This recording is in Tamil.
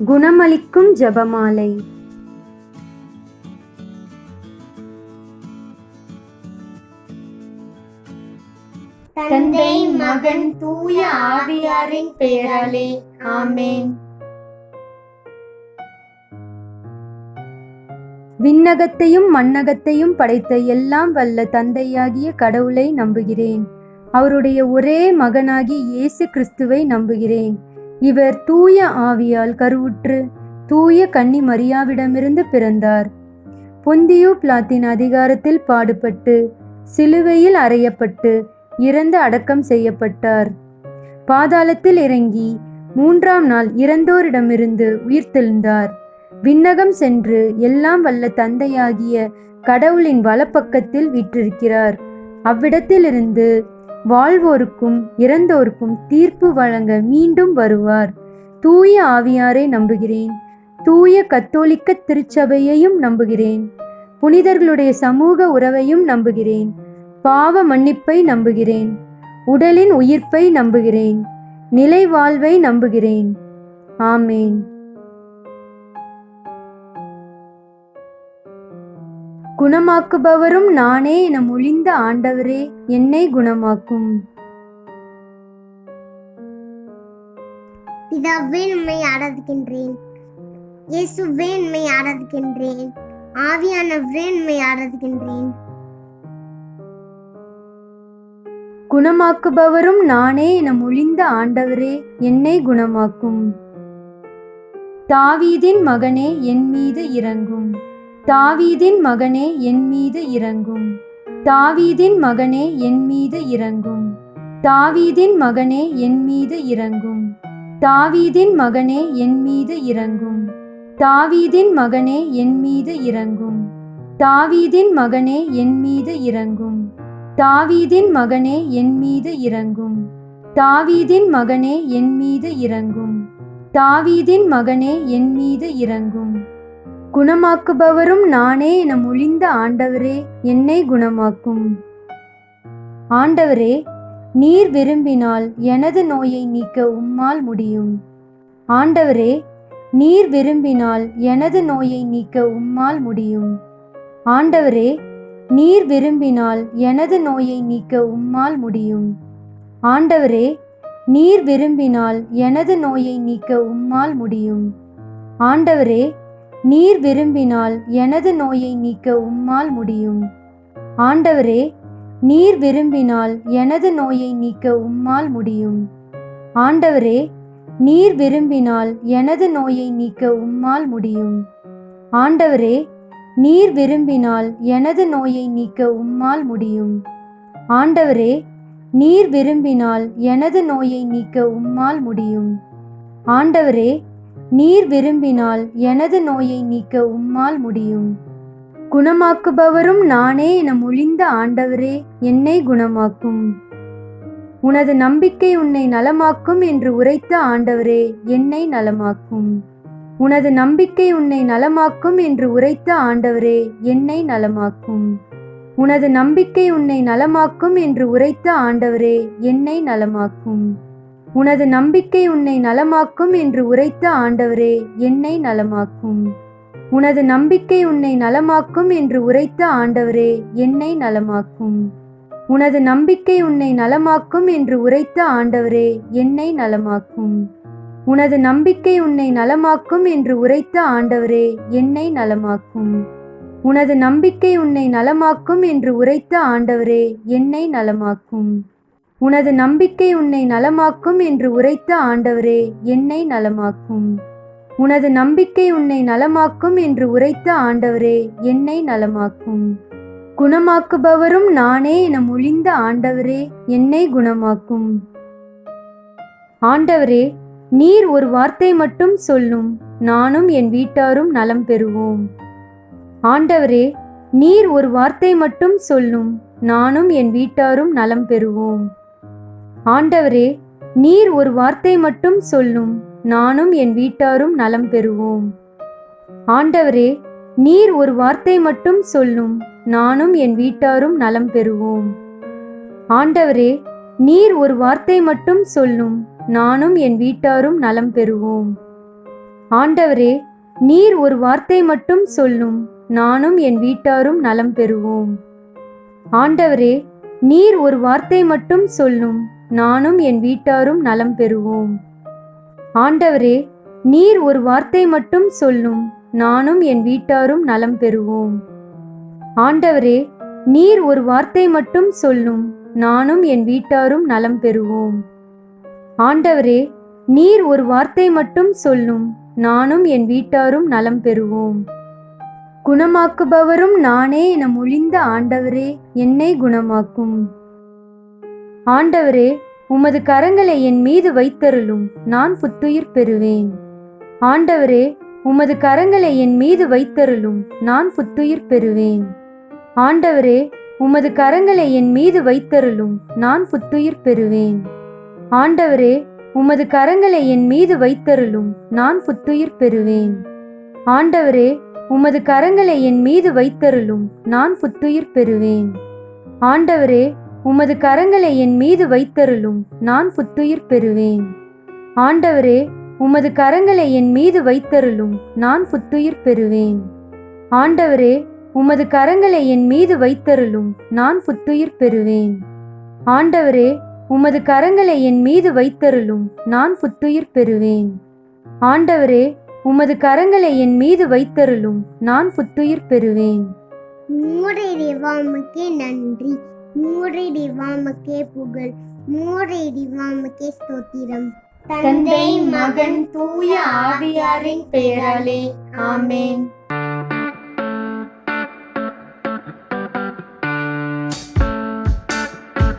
குணமளிக்கும் ஜெபமாலை. தந்தை, மகன், தூய ஆவியாரின் பெயராலே ஆமென். விண்ணகத்தையும் மண்ணகத்தையும் படைத்த எல்லாம் வல்ல தந்தையாகிய கடவுளை நம்புகிறேன். அவருடைய ஒரே மகனாகிய இயேசு கிறிஸ்துவை நம்புகிறேன். இவர் தூய ஆவியால் கருவுற்று தூய கன்னி மரியாவிடமிருந்து பிறந்தார். பொந்தியு பிலாத்தின் அதிகாரத்தில் பாடுபட்டு சிலுவையில் அறையப்பட்டு இறந்து அடக்கம் செய்யப்பட்டார். பாதாளத்தில் இறங்கி 3ஆம் நாள் இறந்தோரிடமிருந்து உயிர்த்தெழுந்தார். விண்ணகம் சென்று எல்லாம் வல்ல தந்தையாகிய கடவுளின் வலப்பக்கத்தில் வீற்றிருக்கிறார். அவ்விடத்திலிருந்து வாழ்வோருக்கும் இறந்தோருக்கும் தீர்ப்பு வழங்க மீண்டும் வருவார். தூய ஆவியாரை நம்புகிறேன். தூய கத்தோலிக்க திருச்சபையையும் நம்புகிறேன். புனிதர்களுடைய சமூக உறவையும் நம்புகிறேன். பாவ மன்னிப்பை நம்புகிறேன். உடலின் உயிர்ப்பை நம்புகிறேன். நிலை வாழ்வை நம்புகிறேன். ஆமேன். குணமாக்குபவரும் நானே என மொழிந்த ஆண்டவரே, என்னை குணமாக்கும். பிதாவே, உம்மை ஆராதிக்கின்றேன். இயேசுவே, உம்மை ஆராதிக்கின்றேன். ஆவியானவரே, உம்மை ஆராதிக்கின்றேன். குணமாக்குபவரும் நானே என மொழிந்த ஆண்டவரே, என்னை குணமாக்கும். தாவீதின் மகனே, என் மீது இரங்கும். தாவீதின் மகனே, என் மீது இரங்கும். தாவீதின் மகனே, என் மீது இரங்கும். தாவீதின் மகனே, என் மீது இரங்கும். தாவீதின் மகனே, என் மீது இரங்கும். தாவீதின் மகனே, என் மீது இரங்கும். தாவீதின் மகனே, என் மீது இரங்கும். தாவீதின் மகனே, என் மீது இரங்கும். தாவீதின் மகனே, என் மீது இரங்கும். தாவீதின் மகனே, என் மீது இரங்கும். குணமாக்குபவரும் நானே என மொழிந்த ஆண்டவரே, என்னை குணமாக்கும். ஆண்டவரே, நீர் விரும்பினால் எனது நோயை நீக்க உம்மால் முடியும். ஆண்டவரே, நீர் விரும்பினால் எனது நோயை நீக்க உம்மால் முடியும். ஆண்டவரே, நீர் விரும்பினால் எனது நோயை நீக்க உம்மால் முடியும். ஆண்டவரே, நீர் விரும்பினால் எனது நோயை நீக்க உம்மால் முடியும். ஆண்டவரே, நீர் விரும்பினால் எனது நோயை நீக்க உம்மால் முடியும். ஆண்டவரே, நீர் விரும்பினால் எனது நோயை நீக்க உம்மால் முடியும். ஆண்டவரே, நீர் விரும்பினால் எனது நோயை நீக்க உம்மால் முடியும். ஆண்டவரே, நீர் விரும்பினால் எனது நோயை நீக்க உம்மால் முடியும். ஆண்டவரே, நீர் விரும்பினால் எனது நோயை நீக்க உம்மால் முடியும். ஆண்டவரே, நீர் விரும்பினால் எனது நோயை நீக்க உம்மால் முடியும். குணமாக்குபவரும் நானே என மொழிந்த ஆண்டவரே, என்னை குணமாக்கும். உனது நம்பிக்கை உன்னை நலமாக்கும் என்று உரைத்த ஆண்டவரே, என்னை நலமாக்கும். உனது நம்பிக்கை உன்னை நலமாக்கும் என்று உரைத்த ஆண்டவரே, என்னை நலமாக்கும். உனது நம்பிக்கை உன்னை நலமாக்கும் என்று உரைத்த ஆண்டவரே, என்னை நலமாக்கும். உனது நம்பிக்கை உன்னை நலமாக்கும் என்று உரைத்த ஆண்டவரே, என்னை நலமாக்கும். உனது நம்பிக்கை உன்னை நலமாக்கும் என்று உரைத்த ஆண்டவரே, என்னை நலமாக்கும். உனது நம்பிக்கை உன்னை நலமாக்கும் என்று உரைத்த ஆண்டவரே, என்னை நலமாக்கும். உனது நம்பிக்கை உன்னை நலமாக்கும் என்று உரைத்த ஆண்டவரே, என்னை நலமாக்கும். உனது நம்பிக்கை உன்னை நலமாக்கும் என்று உரைத்த ஆண்டவரே, என்னை நலமாக்கும். உனது நம்பிக்கை உன்னை நலமாக்கும் என்று உரைத்த ஆண்டவரே, என்னை நலமாக்கும். உனது நம்பிக்கை உன்னை நலமாக்கும் என்று உரைத்த ஆண்டவரே, என்னை நலமாக்கும். குணமாக்குபவரும் நானே என மொழிந்த ஆண்டவரே, என்னை குணமாக்கும். ஆண்டவரே, நீர் ஒரு வார்த்தை மட்டும் சொல்லும், நானும் என் வீட்டாரும் நலம் பெறுவோம். ஆண்டவரே, நீர் ஒரு வார்த்தை மட்டும் சொல்லும், நானும் என் வீட்டாரும் நலம் பெறுவோம். ஆண்டவரே, நீர் ஒரு வார்த்தை மட்டும் சொல்லும், நானும் என் வீட்டாரும் நலம் பெறுவோம். ஆண்டவரே, நீர் ஒரு வார்த்தை மட்டும் சொல்லும், நானும் என் வீட்டாரும் நலம் பெறுவோம். ஆண்டவரே, நீர் ஒரு வார்த்தை மட்டும் சொல்லும், நானும் என் வீட்டாரும் நலம் பெறுவோம். ஆண்டவரே, நீர் ஒரு வார்த்தை மட்டும் சொல்லும், நானும் என் வீட்டாரும் நலம் பெறுவோம். ஆண்டவரே, நீர் ஒரு வார்த்தை மட்டும் சொல்லும், நானும் என் வீட்டாரும் நலம் பெறுவோம். ஆண்டவரே, நீர் ஒரு வார்த்தை மட்டும் சொல்லும், நானும் என் வீட்டாரும் நலம் பெறுவோம். ஆண்டவரே, நீர் ஒரு வார்த்தை மட்டும் சொல்லும், நானும் என் வீட்டாரும் நலம் பெறுவோம். ஆண்டவரே, நீர் ஒரு வார்த்தை மட்டும் சொல்லும், நானும் என் வீட்டாரும் நலம் பெறுவோம். குணமாக்குபவரும் நானே என மொழிந்த ஆண்டவரே, என்னை குணமாக்கும். ஆண்டவரே, உமது கரங்களை என் மீது வைத்தருளும், நான் புத்துயிர் பெறுவேன். ஆண்டவரே, உமது கரங்களை என் மீது வைத்தருளும், நான் புத்துயிர் பெறுவேன். ஆண்டவரே, உமது கரங்களை என் மீது வைத்தருளும், நான் புத்துயிர் பெறுவேன். ஆண்டவரே, உமது கரங்களை என் மீது வைத்தருளும், நான் புத்துயிர் பெறுவேன். ஆண்டவரே, உமது கரங்களை என் மீது வைத்தருளும், நான் புத்துயிர் பெறுவேன். ஆண்டவரே, உமது கரங்களை என் மீது வைத்தருளும், நான் புத்துயிர் பெறுவேன். ஆண்டவரே, உமது கரங்களை என் மீது வைத்தருளும், நான் புத்துயிர் பெறுவேன். ஆண்டவரே, உமது கரங்களை என் மீது வைத்தருளும், நான் புத்துயிர் பெறுவேன். ஆண்டவரே, உமது கரங்களை என் மீது வைத்தருளும், நான் புத்துயிர் பெறுவேன். ஆண்டவரே, உமது கரங்களை என் மீது வைத்தருளும், நான் புத்துயிர் பெறுவேன். மூரை தேவாமக்கே நன்றி, மூரை தேவாமக்கே புகழ், மூரை தேவாமக்கே ஸ்தோத்திரம். தந்தை, மகன், தூய ஆவியாரின் பெயராலே ஆமென்.